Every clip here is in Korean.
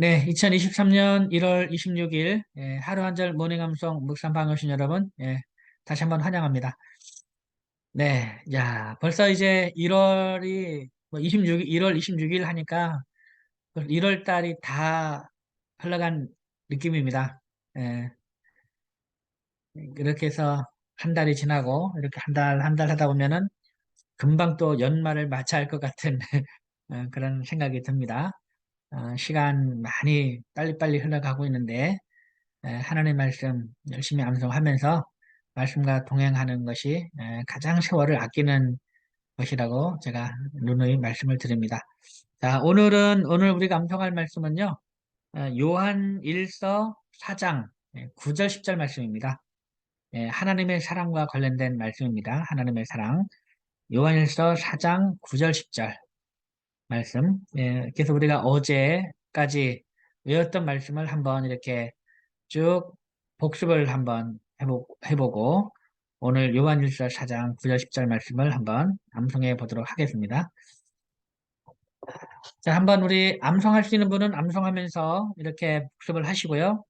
네, 2023년 1월 26일 하루 한 절 모닝 암송 묵상 오신 여러분, 다시 한번 환영합니다. 네, 야, 벌써 이제 1월이 1월 26일 하니까 1월 달이 다 흘러간 느낌입니다. 예, 이렇게 해서 한 달이 지나고 이렇게 한 달 하다 보면은 금방 또 연말을 맞이할 것 같은 그런 생각이 듭니다. 시간 많이 빨리빨리 흘러가고 있는데 하나님의 말씀 열심히 암송하면서 말씀과 동행하는 것이 가장 세월을 아끼는 것이라고 제가 누누이 말씀을 드립니다. 자, 오늘 우리가 암송할 말씀은요. 요한 1서 4장 9절 10절 말씀입니다. 하나님의 사랑과 관련된 말씀입니다. 하나님의 사랑. 요한 1서 4장 9절 10절 말씀. 그래서 우리가 어제까지 외웠던 말씀을 한번 이렇게 쭉 복습을 한번 해보고 오늘 요한일서 4장 9절 10절 말씀을 한번 암송해 보도록 하겠습니다. 자, 한번 우리 암송할 수 있는 분은 암송하면서 이렇게 복습을 하시고요.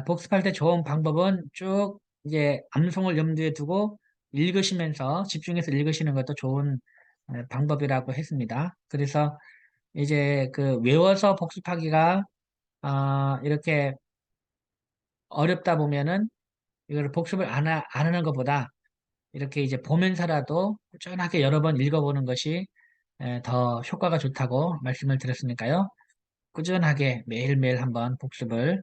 복습할 때 좋은 방법은 쭉 이제 암송을 염두에 두고 읽으시면서 집중해서 읽으시는 것도 좋은 방법이라고 했습니다. 그래서 이제 그 외워서 복습하기가 이렇게 어렵다 보면은 이걸 복습을 안 하는 것보다 이렇게 이제 보면서라도 꾸준하게 여러 번 읽어보는 것이 더 효과가 좋다고 말씀을 드렸으니까요. 꾸준하게 매일매일 한번 복습을,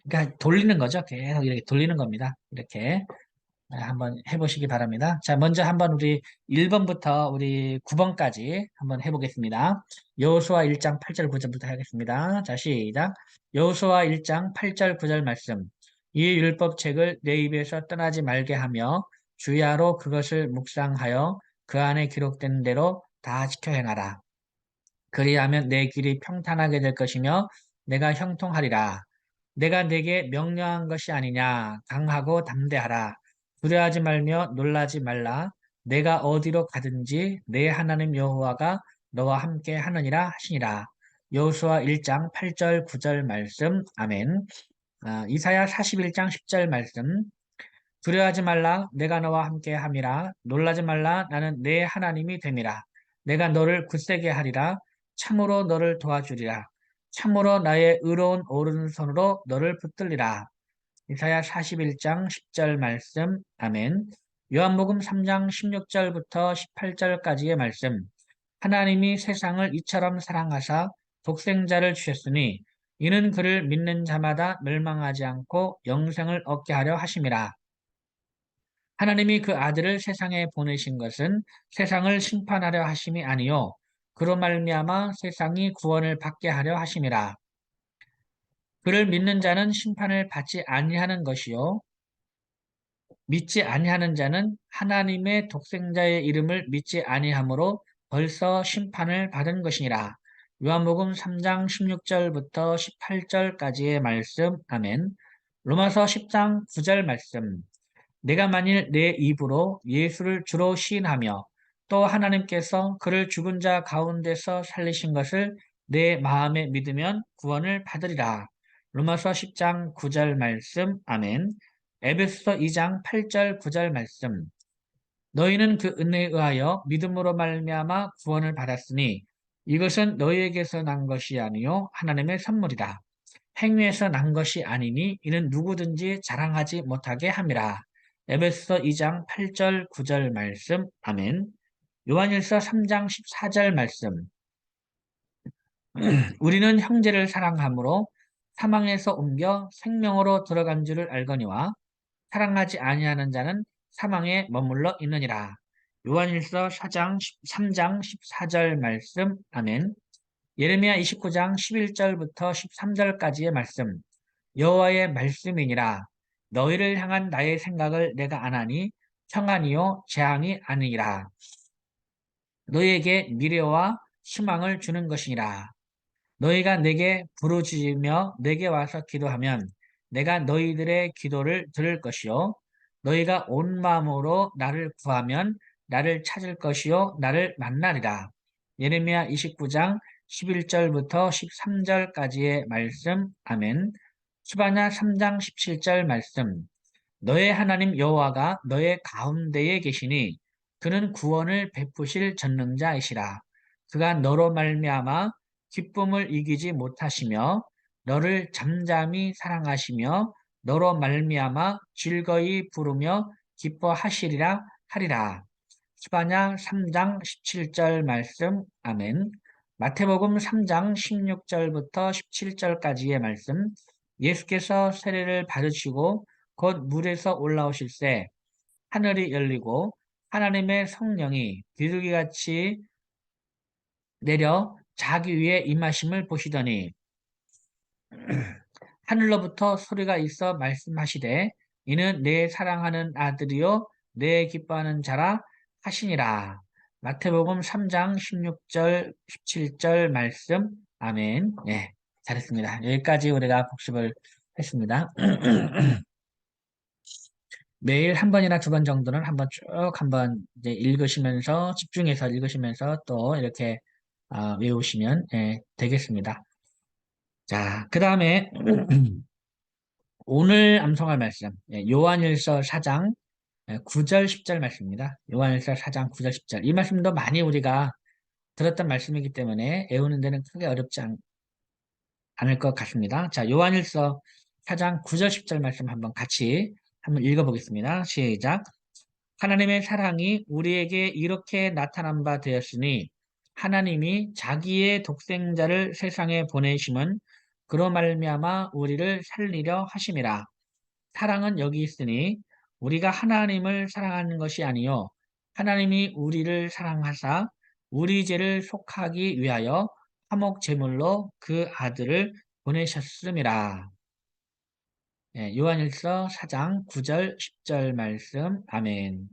그러니까 돌리는 거죠. 계속 이렇게 돌리는 겁니다. 이렇게 한번 해보시기 바랍니다. 자, 먼저 한번 우리 1번부터 우리 9번까지 한번 해보겠습니다. 여호수아 1장 8절 9절부터 하겠습니다. 자, 시작. 여호수아 1장 8절 9절 말씀. 이 율법책을 내 입에서 떠나지 말게 하며 주야로 그것을 묵상하여 그 안에 기록된 대로 다 지켜 행하라. 그리하면 내 길이 평탄하게 될 것이며 내가 형통하리라. 내가 내게 명령한 것이 아니냐. 강하고 담대하라. 두려워하지 말며 놀라지 말라. 내가 어디로 가든지 내 하나님 여호와가 너와 함께 하느니라 하시니라. 여호수아 1장 8절 9절 말씀. 아멘. 이사야 41장 10절 말씀. 두려워하지 말라. 내가 너와 함께 함이라. 놀라지 말라. 나는 내 하나님이 됨이라. 내가 너를 굳세게 하리라. 참으로 너를 도와주리라. 참으로 나의 의로운 오른손으로 너를 붙들리라. 이사야 41장 10절 말씀. 아멘. 요한복음 3장 16절부터 18절까지의 말씀. 하나님이 세상을 이처럼 사랑하사 독생자를 주셨으니 이는 그를 믿는 자마다 멸망하지 않고 영생을 얻게 하려 하심이라. 하나님이 그 아들을 세상에 보내신 것은 세상을 심판하려 하심이 아니요 그로 말미암아 세상이 구원을 받게 하려 하심이라. 그를 믿는 자는 심판을 받지 아니하는 것이요 믿지 아니하는 자는 하나님의 독생자의 이름을 믿지 아니하므로 벌써 심판을 받은 것이니라. 요한복음 3장 16절부터 18절까지의 말씀. 아멘. 로마서 10장 9절 말씀. 내가 만일 내 입으로 예수를 주로 시인하며 또 하나님께서 그를 죽은 자 가운데서 살리신 것을 내 마음에 믿으면 구원을 받으리라. 로마서 10장 9절 말씀. 아멘. 에베소서 2장 8절 9절 말씀. 너희는 그 은혜에 의하여 믿음으로 말미암아 구원을 받았으니 이것은 너희에게서 난 것이 아니요 하나님의 선물이다. 행위에서 난 것이 아니니 이는 누구든지 자랑하지 못하게 함이라. 에베소서 2장 8절 9절 말씀. 아멘. 요한일서 3장 14절 말씀. 우리는 형제를 사랑함으로 사망에서 옮겨 생명으로 들어간 줄을 알거니와 사랑하지 아니하는 자는 사망에 머물러 있느니라. 요한일서 4장 3장 14절 말씀. 아멘. 예레미야 29장 11절부터 13절까지의 말씀. 여호와의 말씀이니라. 너희를 향한 나의 생각을 내가 아나니 평안이요 재앙이 아니라. 너희에게 미래와 희망을 주는 것이니라. 너희가 내게 부르짖으며 내게 와서 기도하면 내가 너희들의 기도를 들을 것이요 너희가 온 마음으로 나를 구하면 나를 찾을 것이요 나를 만나리라. 예레미야 29장 11절부터 13절까지의 말씀. 아멘. 스바냐 3장 17절 말씀. 너의 하나님 여호와가 너의 가운데에 계시니 그는 구원을 베푸실 전능자이시라. 그가 너로 말미암아 기쁨을 이기지 못하시며 너를 잠잠히 사랑하시며 너로 말미암아 즐거이 부르며 기뻐하시리라 하리라. 스바냐 3장 17절 말씀. 아멘. 마태복음 3장 16절부터 17절까지의 말씀. 예수께서 세례를 받으시고 곧 물에서 올라오실새 하늘이 열리고 하나님의 성령이 비둘기같이 내려 자기 위에 임하심을 보시더니 하늘로부터 소리가 있어 말씀하시되 이는 내 사랑하는 아들이요 내 기뻐하는 자라 하시니라. 마태복음 3장 16절 17절 말씀. 아멘. 네, 잘했습니다. 여기까지 우리가 복습을 했습니다. 매일 한 번이나 두 번 정도는 한번 쭉 한번 이제 읽으시면서 집중해서 읽으시면서 또 이렇게 외우시면 되겠습니다. 자, 그 다음에 오늘 암송할 말씀 요한일서 4장 9절 10절 말씀입니다. 요한일서 4장 9절 10절 이 말씀도 많이 우리가 들었던 말씀이기 때문에 외우는 데는 크게 어렵지 않을 것 같습니다. 자, 요한일서 4장 9절 10절 말씀 한번 읽어보겠습니다. 시작. 하나님의 사랑이 우리에게 이렇게 나타난 바 되었으니 하나님이 자기의 독생자를 세상에 보내심은 그로 말미암아 우리를 살리려 하심이라. 사랑은 여기 있으니 우리가 하나님을 사랑하는 것이 아니요 하나님이 우리를 사랑하사 우리 죄를 속하기 위하여 화목 제물로 그 아들을 보내셨음이라. 요한일서 4장 9절 10절 말씀. 아멘.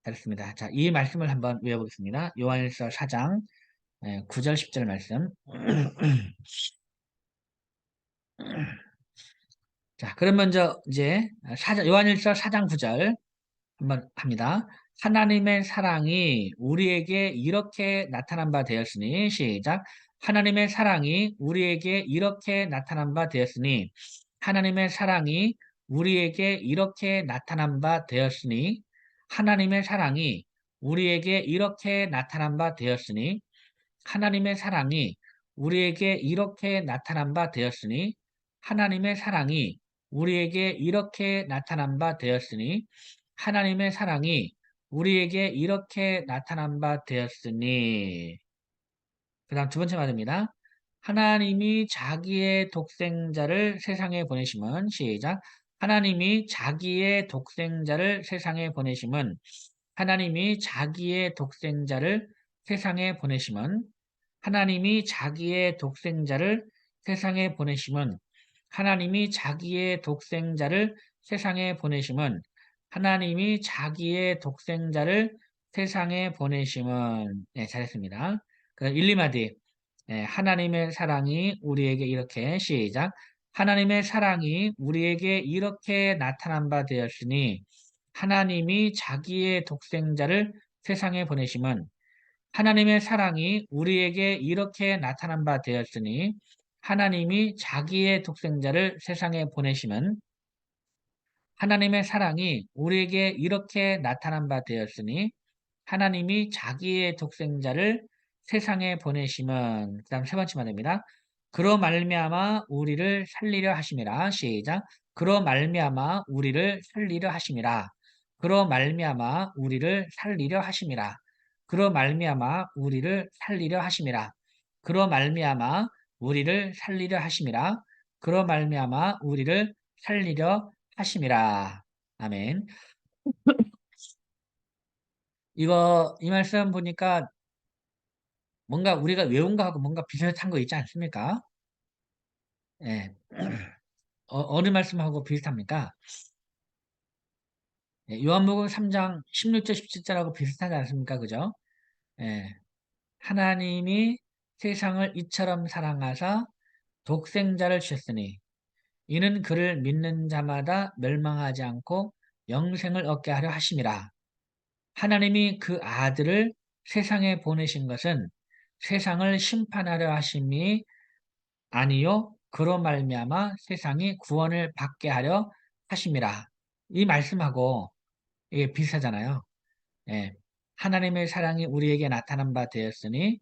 잘했습니다. 자, 이 말씀을 한번 외워보겠습니다. 요한일서 4장 9절 10절 말씀. 자, 그럼 먼저 이제 요한일서 4장 9절 한번 합니다. 하나님의 사랑이 우리에게 이렇게 나타난 바 되었으니 시작. 하나님의 사랑이 우리에게 이렇게 나타난 바 되었으니 하나님의 사랑이 우리에게 이렇게 나타난 바 되었으니 하나님의 사랑이 우리에게 이렇게 나타난 바 되었으니 하나님의 사랑이 우리에게 이렇게 나타난 바 되었으니 하나님의 사랑이 우리에게 이렇게 나타난 바 되었으니 하나님의 사랑이 우리에게 이렇게 나타난 바 되었으니 그 다음 두 번째 말입니다. 하나님이 자기의 독생자를 세상에 보내심은 시작. 하나님이 자기의 독생자를 세상에 보내심은 하나님이 자기의 독생자를 세상에 보내심은 하나님이 자기의 독생자를 세상에 보내심은 하나님이 자기의 독생자를 세상에 보내심은 하나님이 자기의 독생자를 세상에 보내심은 잘했습니다. 그 1, 2마디 하나님의 사랑이 우리에게 이렇게 시작 하나님의 사랑이 우리에게 이렇게 나타난 바 되었으니 하나님이 자기의 독생자를 세상에 보내심은 하나님의 사랑이 우리에게 이렇게 나타난 바 되었으니 하나님이 자기의 독생자를 세상에 보내심은 하나님의 사랑이 우리에게 이렇게 나타난 바 되었으니 하나님이 자기의 독생자를 세상에 보내심은 그 다음 세 번째 말입니다. 그로 말미암아 우리를 살리려 하심이라. 시작. 그로 말미암아 우리를 살리려 하심이라. 그로 말미암아 우리를 살리려 하심이라. 그로 말미암아 우리를 살리려 하심이라. 그로 말미암아 우리를 살리려 하심이라. 그로 말미암아 우리를 살리려 하심이라. 아멘. 이 말씀 보니까 뭔가 우리가 외운 거하고 뭔가 비슷한 거 있지 않습니까? 예. 어느 말씀하고 비슷합니까? 요한복음 3장 16절 17절하고 비슷하지 않습니까? 그죠? 예. 하나님이 세상을 이처럼 사랑하사 독생자를 주셨으니 이는 그를 믿는 자마다 멸망하지 않고 영생을 얻게 하려 하심이라. 하나님이 그 아들을 세상에 보내신 것은 세상을 심판하려 하심이 아니요 그로 말미암아 세상이 구원을 받게 하려 하심이라. 이 말씀하고 이게 비슷하잖아요. 예. 하나님의 사랑이 우리에게 나타난 바 되었으니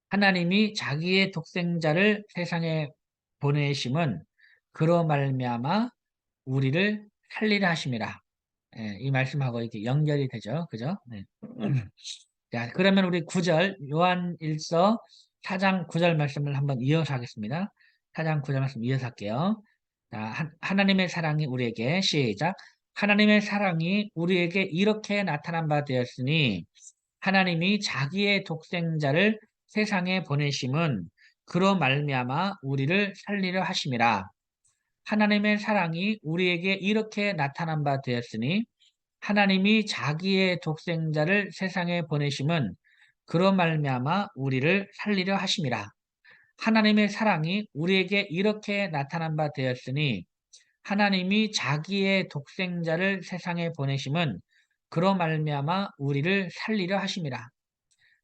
하나님이 자기의 독생자를 세상에 보내심은 그로 말미암아 우리를 살리려 하심이라. 예, 이 말씀하고 이렇게 연결이 되죠. 그죠? 네. 자, 그러면 우리 9절 요한 1서 4장 9절 말씀을 한번 이어서 하겠습니다. 4장 9절 말씀 이어서 할게요. 자, 하나님의 사랑이 우리에게 시작. 하나님의 사랑이 우리에게 이렇게 나타난 바 되었으니 하나님이 자기의 독생자를 세상에 보내심은 그로 말미암아 우리를 살리려 하심이라. 하나님의 사랑이 우리에게 이렇게 나타난 바 되었으니 하나님이 자기의 독생자를 세상에 보내심은 그로 말미암아 우리를 살리려 하심이라. 하나님의 사랑이 우리에게 이렇게 나타난 바 되었으니 하나님이 자기의 독생자를 세상에 보내심은 그로 말미암아 우리를 살리려 하심이라.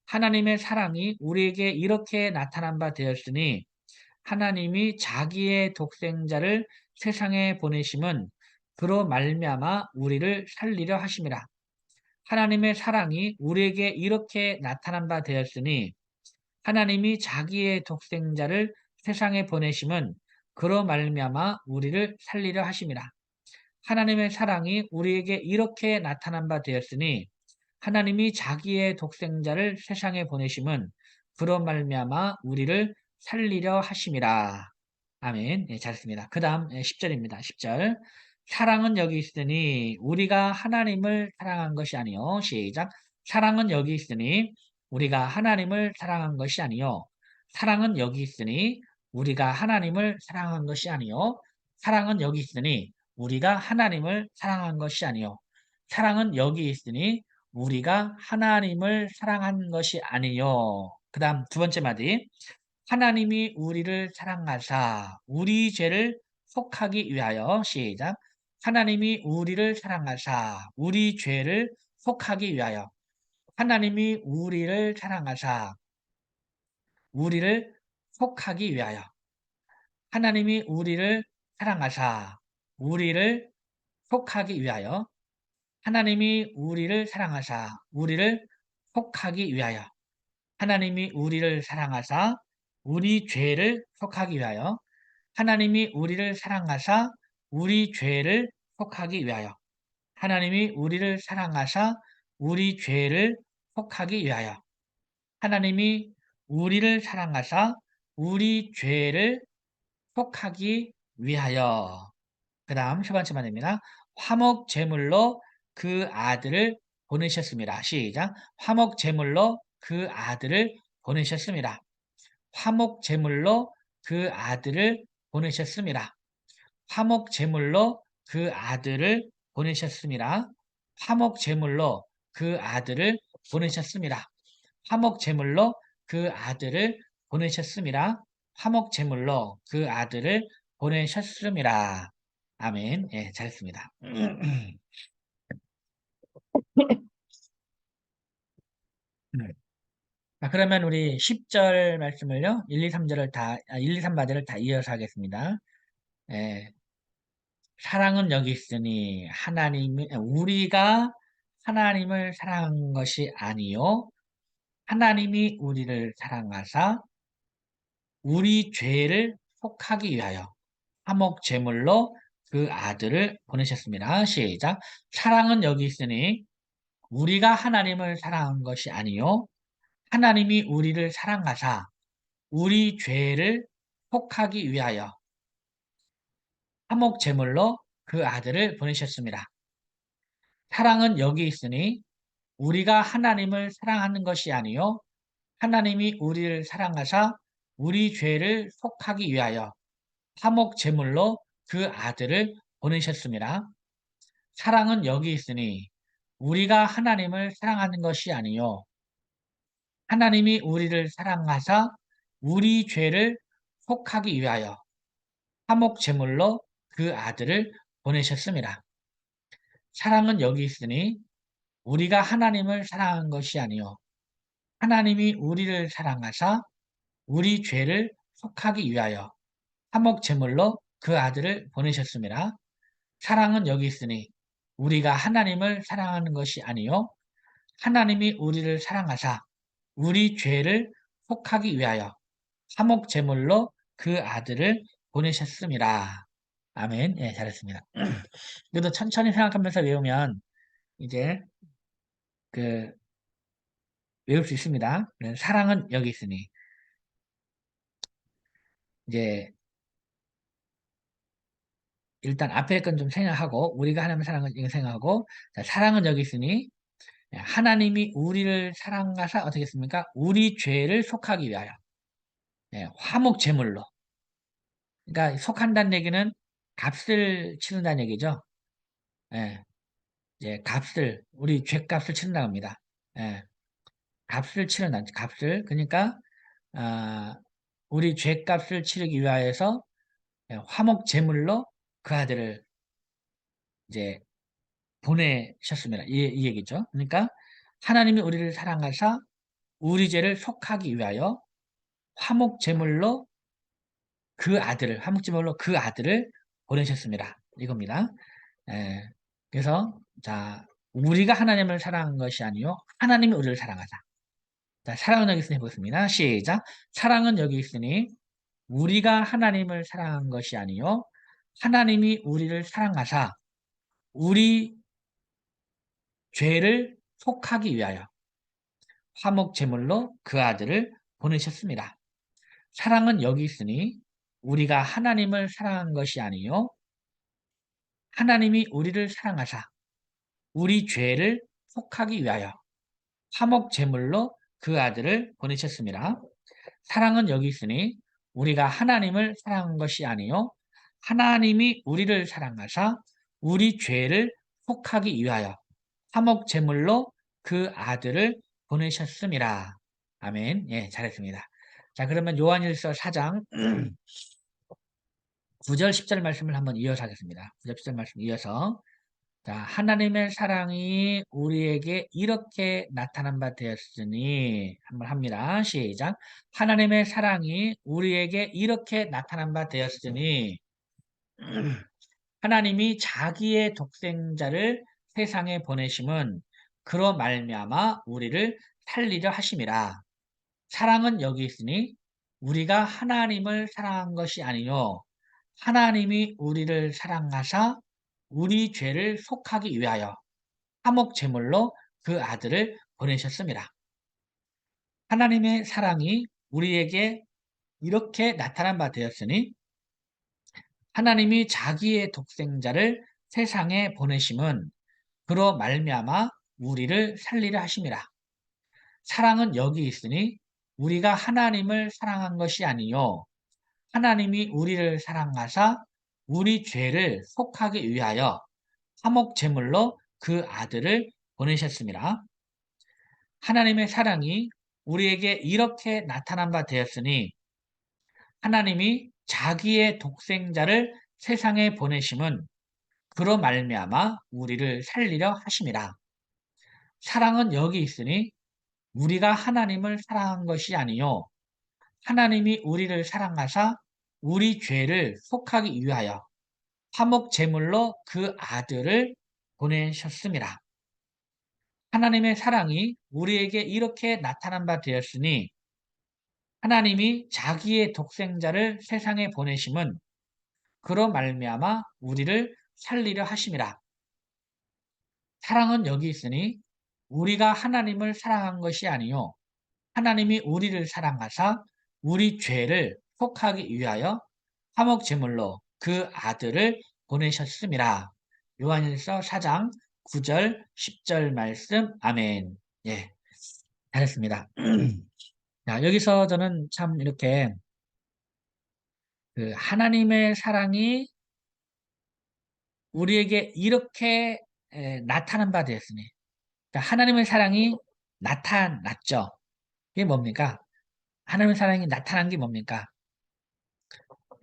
하나님의 사랑이 우리에게 이렇게 나타난 바 되었으니 하나님이 자기의 독생자를 세상에 보내심은 그로 말미암아 우리를 살리려 하심이라. 하나님의 사랑이 우리에게 이렇게 나타난 바 되었으니 하나님이 자기의 독생자를 세상에 보내심은 그로 말미암아 우리를 살리려 하심이라. 하나님의 사랑이 우리에게 이렇게 나타난 바 되었으니 하나님이 자기의 독생자를 세상에 보내심은 그로 말미암아 우리를 살리려 하심이라. 아멘. 예, 잘했습니다. 그 다음 10절입니다. 10절. 사랑은 여기 있으니 우리가 하나님을 사랑한 것이 아니요. 시작. 사랑은 여기 있으니 우리가 하나님을 사랑한 것이 아니요. 사랑은 여기 있으니 우리가 하나님을 사랑한 것이 아니요. 사랑은 여기 있으니 우리가 하나님을 사랑한 것이 아니요. 사랑은 여기 있으니 우리가 하나님을 사랑한 것이 아니요. 그 다음 두 번째 마디. 하나님이 우리를 사랑하사 우리 죄를 속하기 위하여 시작. 하나님이 우리를 사랑하사 우리 죄를 속하기 위하여 하나님이 우리를 사랑하사 우리를 속하기 위하여 하나님이 우리를 사랑하사 우리를 속하기 위하여 하나님이 우리를 사랑하사 우리를 속하기 위하여 하나님이 우리를 사랑하사 우리 죄를 속하기 위하여 하나님이 우리를 사랑하사 우리 죄를 속하기 위하여 하나님이 우리를 사랑하사 우리 죄를 속하기 위하여 하나님이 우리를 사랑하사 우리 죄를 속하기 위하여 그 다음 세 번째 말입니다. 화목 제물로 그 아들을 보내셨습니다. 시작. 화목 제물로 그 아들을 보내셨습니다. 화목 제물로 그 아들을 보내셨습니다. 화목 제물로 그 아들을 보내셨습니다. 화목 제물로 그 아들을 보내셨습니다. 화목 제물로 그 아들을 보내셨습니다. 화목 제물로 그 아들을 보내셨습니다. 아멘. 예, 잘했습니다. 자, 그러면 우리 10절 말씀을요. 1, 2, 3절을 다, 1, 2, 3마디를 다 이어서 하겠습니다. 예, 사랑은 여기 있으니 우리가 하나님을 사랑한 것이 아니요 하나님이 우리를 사랑하사 우리 죄를 속하기 위하여 화목 제물로 그 아들을 보내셨습니다. 시작. 사랑은 여기 있으니 우리가 하나님을 사랑한 것이 아니요 하나님이 우리를 사랑하사 우리 죄를 속하기 위하여 화목 제물로 그 아들을 보내셨습니다. 사랑은 여기 있으니 우리가 하나님을 사랑하는 것이 아니요 하나님이 우리를 사랑하사 우리 죄를 속하기 위하여 화목 제물로 그 아들을 보내셨습니다. 사랑은 여기 있으니 우리가 하나님을 사랑하는 것이 아니요 하나님이 우리를 사랑하사 우리 죄를 속하기 위하여 화목 제물로 그 아들을 보내셨습니다. 사랑은 여기 있으니 우리가 하나님을 사랑한 것이 아니요 하나님이 우리를 사랑하사 우리 죄를 속하기 위하여 화목 제물로 그 아들을 보내셨습니다. 사랑은 여기 있으니 우리가 하나님을 사랑하는 것이 아니요 하나님이 우리를 사랑하사 우리 죄를 속하기 위하여 화목 제물로 그 아들을 보내셨습니다. 아멘. 예, 잘했습니다. 그래도 천천히 생각하면서 외우면 이제 그 외울 수 있습니다. 사랑은 여기 있으니 이제 일단 앞에 건 좀 생각하고 우리가 하나님을 사랑하는 건 생각하고 자, 사랑은 여기 있으니 하나님이 우리를 사랑하사 어떻게 했습니까? 우리 죄를 속하기 위하여 화목 제물로 그러니까 속한다는 얘기는 값을 치른다는 얘기죠. 예, 이제 값을 우리 죄값을 치른다고 합니다. 예, 값을 치른다. 값을 그러니까 아, 우리 죄값을 치르기 위하여서 화목 제물로 그 아들을 이제 보내셨습니다. 이 얘기죠. 그러니까 하나님이 우리를 사랑하사 우리 죄를 속하기 위하여 화목 제물로 화목 제물로 그 아들을 보내셨습니다. 이겁니다. 예, 그래서 자 우리가 하나님을 사랑한 것이 아니요 하나님이 우리를 사랑하사. 자, 사랑은 여기 있으니 해보겠습니다. 시작. 사랑은 여기 있으니 우리가 하나님을 사랑한 것이 아니요 하나님이 우리를 사랑하사 우리 죄를 속하기 위하여 화목 제물로 그 아들을 보내셨습니다. 사랑은 여기 있으니 우리가 하나님을 사랑한 것이 아니요 하나님이 우리를 사랑하사 우리 죄를 속하기 위하여 화목 제물로 그 아들을 보내셨습니다. 사랑은 여기 있으니 우리가 하나님을 사랑한 것이 아니요 하나님이 우리를 사랑하사 우리 죄를 속하기 위하여 화목 제물로 그 아들을 보내셨습니다. 아멘. 예, 잘했습니다. 자, 그러면 요한일서 4장 9절 10절 말씀을 한번 이어서 하겠습니다. 9절 10절 말씀 이어서 자, 하나님의 사랑이 우리에게 이렇게 나타난 바 되었으니 한번 합니다. 시작. 하나님의 사랑이 우리에게 이렇게 나타난 바 되었으니 하나님이 자기의 독생자를 세상에 보내심은 그로 말미암아 우리를 살리려 하심이라. 사랑은 여기 있으니 우리가 하나님을 사랑한 것이 아니요 하나님이 우리를 사랑하사 우리 죄를 속하기 위하여 화목 제물로 그 아들을 보내셨습니다. 하나님의 사랑이 우리에게 이렇게 나타난 바 되었으니 하나님이 자기의 독생자를 세상에 보내심은 그로 말미암아 우리를 살리려 하심이라. 사랑은 여기 있으니 우리가 하나님을 사랑한 것이 아니요 하나님이 우리를 사랑하사 우리 죄를 속하기 위하여 화목 제물로 그 아들을 보내셨습니다. 하나님의 사랑이 우리에게 이렇게 나타난 바 되었으니 하나님이 자기의 독생자를 세상에 보내심은 그로 말미암아 우리를 살리려 하심이라. 사랑은 여기 있으니 우리가 하나님을 사랑한 것이 아니요 하나님이 우리를 사랑하사 우리 죄를 속하기 위하여 화목 제물로 그 아들을 보내셨습니다. 하나님의 사랑이 우리에게 이렇게 나타난 바 되었으니 하나님이 자기의 독생자를 세상에 보내심은 그로 말미암아 우리를 살리려 하심이라. 사랑은 여기 있으니 우리가 하나님을 사랑한 것이 아니요 하나님이 우리를 사랑하사 우리 죄를 속하기 위하여 화목 제물로 그 아들을 보내셨음이라. 요한일서 4장 9절 10절 말씀 아멘. 예, 잘했습니다. 자, 여기서 저는 참 이렇게 그 하나님의 사랑이 우리에게 이렇게 나타난 바 되었으니 그러니까 하나님의 사랑이 나타났죠. 이게 뭡니까? 하나님의 사랑이 나타난 게 뭡니까?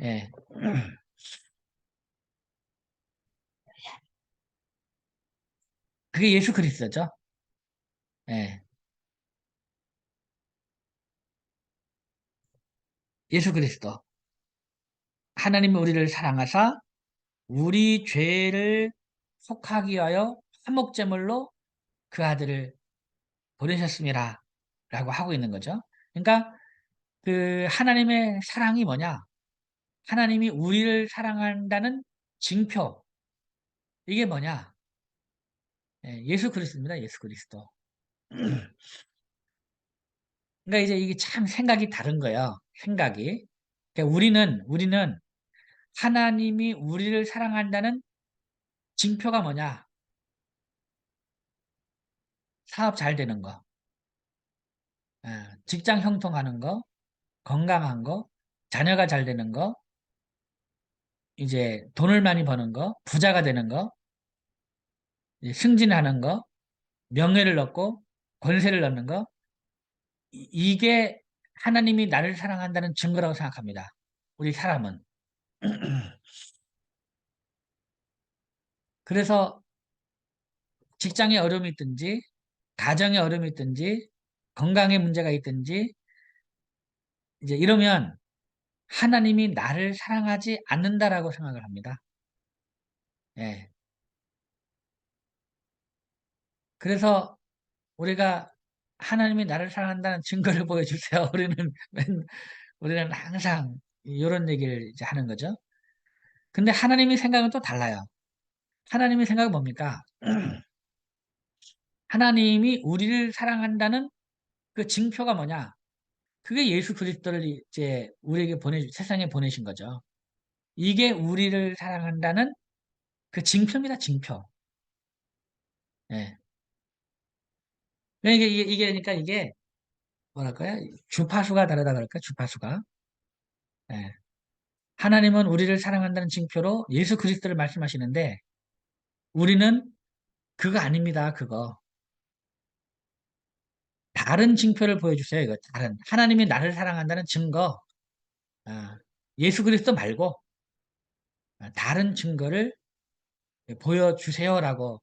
예. 그게 예수 그리스도죠. 예. 예수 그리스도. 하나님이 우리를 사랑하사 우리 죄를 속하기 위하여 화목제물로 그 아들을 보내셨습니다. 라고 하고 있는 거죠. 그러니까 그 하나님의 사랑이 뭐냐? 하나님이 우리를 사랑한다는 징표. 이게 뭐냐? 예, 예수 그리스도입니다. 예수 그리스도. 그러니까 이제 이게 참 생각이 다른 거예요. 생각이. 그러니까 우리는 하나님이 우리를 사랑한다는 징표가 뭐냐? 사업 잘 되는 거, 직장 형통하는 거, 건강한 거, 자녀가 잘 되는 거, 이제 돈을 많이 버는 거, 부자가 되는 거, 이제 승진하는 거, 명예를 얻고 권세를 얻는 거, 이게 하나님이 나를 사랑한다는 증거라고 생각합니다. 우리 사람은. 그래서 직장에 어려움이 있든지, 가정에 어려움이 있든지, 건강에 문제가 있든지, 이제 이러면 하나님이 나를 사랑하지 않는다라고 생각을 합니다. 예. 그래서 우리가 하나님이 나를 사랑한다는 증거를 보여주세요. 우리는 항상 이런 얘기를 이제 하는 거죠. 근데 하나님의 생각은 또 달라요. 하나님의 생각은 뭡니까? 하나님이 우리를 사랑한다는 그 징표가 뭐냐? 그게 예수 그리스도를 이제 우리에게 세상에 보내신 거죠. 이게 우리를 사랑한다는 그 징표입니다, 징표. 예. 그러니까 그러니까 이게 뭐랄까요? 주파수가 다르다 그럴까? 주파수가. 예. 하나님은 우리를 사랑한다는 징표로 예수 그리스도를 말씀하시는데 우리는 그거 아닙니다. 그거. 다른 징표를 보여주세요. 이거 다른. 하나님이 나를 사랑한다는 증거. 아, 예수 그리스도 말고 다른 증거를 보여주세요라고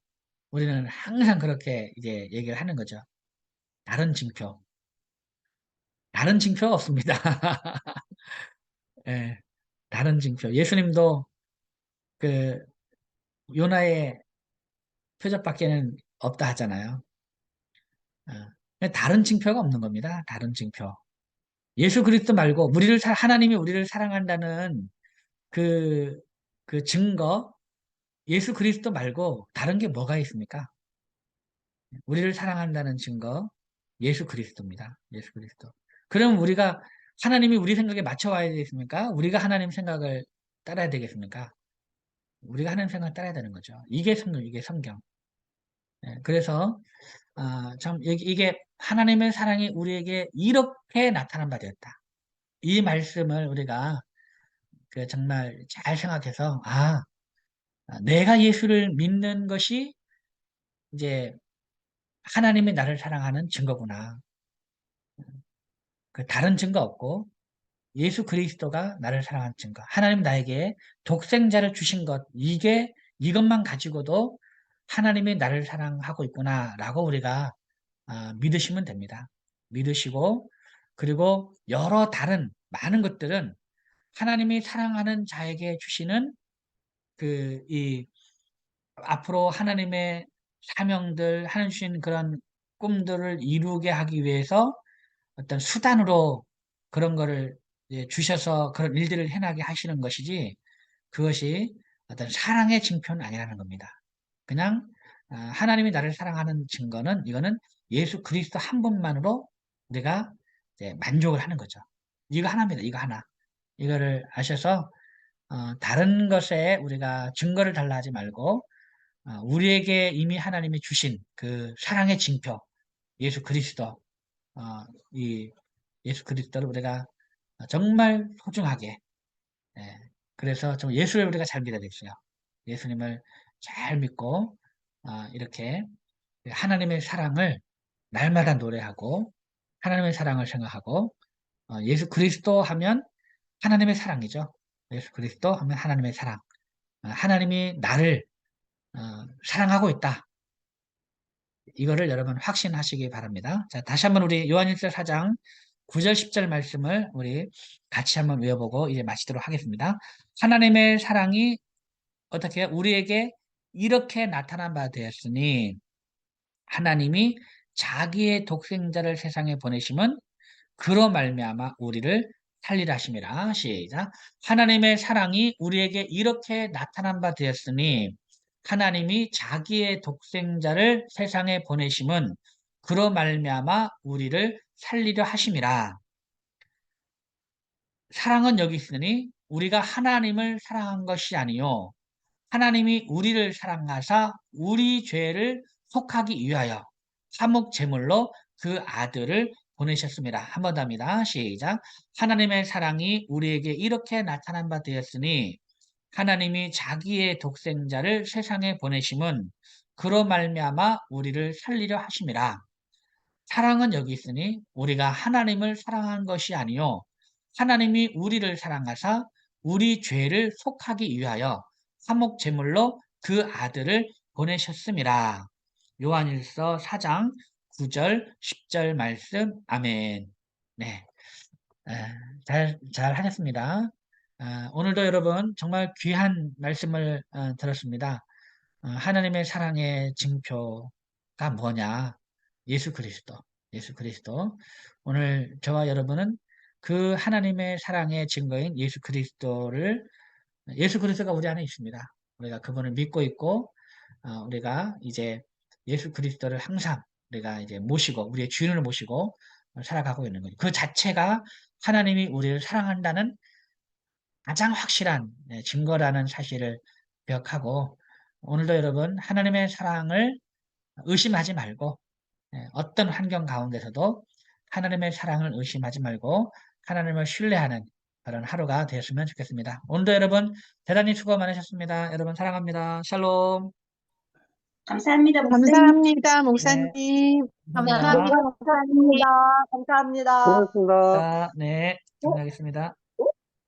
우리는 항상 그렇게 이제 얘기를 하는 거죠. 다른 징표. 다른 징표가 없습니다. 예, 다른 징표. 예수님도 그 요나의 표적밖에는 없다 하잖아요. 다른 징표가 없는 겁니다. 다른 징표. 예수 그리스도 말고 하나님이 우리를 사랑한다는 그, 그 증거, 예수 그리스도 말고 다른 게 뭐가 있습니까? 우리를 사랑한다는 증거, 예수 그리스도입니다. 예수 그리스도. 그럼 우리가 하나님이 우리 생각에 맞춰와야 되겠습니까? 우리가 하나님 생각을 따라야 되겠습니까? 우리가 하나님 생각을 따라야 되는 거죠. 이게 성경. 그래서 참 이게 하나님의 사랑이 우리에게 이렇게 나타난 바 되었다. 이 말씀을 우리가 정말 잘 생각해서 내가 예수를 믿는 것이 이제 하나님이 나를 사랑하는 증거구나. 그 다른 증거 없고 예수 그리스도가 나를 사랑하는 증거. 하나님 나에게 독생자를 주신 것 이것만 가지고도 하나님이 나를 사랑하고 있구나라고 우리가 믿으시면 됩니다. 믿으시고 그리고 여러 다른 많은 것들은 하나님이 사랑하는 자에게 주시는 이 앞으로 하나님의 사명들, 하나님 주신 그런 꿈들을 이루게 하기 위해서 어떤 수단으로 그런 거를 이제 주셔서 그런 일들을 해나게 하시는 것이지 그것이 어떤 사랑의 징표는 아니라는 겁니다. 그냥 하나님이 나를 사랑하는 증거는 이거는 예수 그리스도 한 분만으로 우리가 이제 만족을 하는 거죠. 이거 하나입니다. 이거 하나. 이거를 아셔서 다른 것에 우리가 증거를 달라 하지 말고 우리에게 이미 하나님이 주신 그 사랑의 징표 예수 그리스도 이 예수 그리스도를 우리가 정말 소중하게 그래서 좀 예수를 우리가 잘 믿어야 되겠어요. 예수님을 잘 믿고 이렇게 하나님의 사랑을 날마다 노래하고 하나님의 사랑을 생각하고 예수 그리스도 하면 하나님의 사랑이죠. 예수 그리스도 하면 하나님의 사랑. 하나님이 나를 사랑하고 있다. 이거를 여러분 확신하시기 바랍니다. 자, 다시 한번 우리 요한일서 4장 9절, 10절 말씀을 우리 같이 한번 외워보고 이제 마치도록 하겠습니다. 하나님의 사랑이 어떻게 우리에게 이렇게 나타난 바 되었으니 하나님이 자기의 독생자를 세상에 보내심은 그로 말미암아 우리를 살리라 하심이라. 시작. 하나님의 사랑이 우리에게 이렇게 나타난 바 되었으니 하나님이 자기의 독생자를 세상에 보내심은 그로 말미암아 우리를 살리려 하심이라. 사랑은 여기 있으니 우리가 하나님을 사랑한 것이 아니요 하나님이 우리를 사랑하사 우리 죄를 속하기 위하여 화목 제물로 그 아들을 보내셨습니다. 한 번 더 합니다. 시작. 하나님의 사랑이 우리에게 이렇게 나타난 바 되었으니 하나님이 자기의 독생자를 세상에 보내심은 그로 말미암아 우리를 살리려 하심이라. 사랑은 여기 있으니 우리가 하나님을 사랑한 것이 아니요 하나님이 우리를 사랑하사 우리 죄를 속하기 위하여 화목 제물로 그 아들을 보내셨음이라. 요한일서 4장 9절 10절 말씀. 아멘. 네. 잘 하셨습니다. 오늘도 여러분 정말 귀한 말씀을 들었습니다. 하나님의 사랑의 징표가 뭐냐? 예수 그리스도. 예수 그리스도. 오늘 저와 여러분은 그 하나님의 사랑의 증거인 예수 그리스도가 우리 안에 있습니다. 우리가 그분을 믿고 있고, 우리가 이제 예수 그리스도를 항상 우리가 이제 모시고, 우리의 주인을 모시고 살아가고 있는 거죠. 그 자체가 하나님이 우리를 사랑한다는 가장 확실한 증거라는 사실을 기억하고, 오늘도 여러분 하나님의 사랑을 의심하지 말고 어떤 환경 가운데서도 하나님의 사랑을 의심하지 말고 하나님을 신뢰하는 그런 하루가 되었으면 좋겠습니다. 오늘도 여러분 대단히 수고 많으셨습니다. 여러분 사랑합니다. 샬롬. 감사합니다, 목사님. 감사합니다, 네, 목사님. 감사합니다. 감사합니다. 감사합니다. 감사합니다. 고맙습니다. 네, 정리하겠습니다.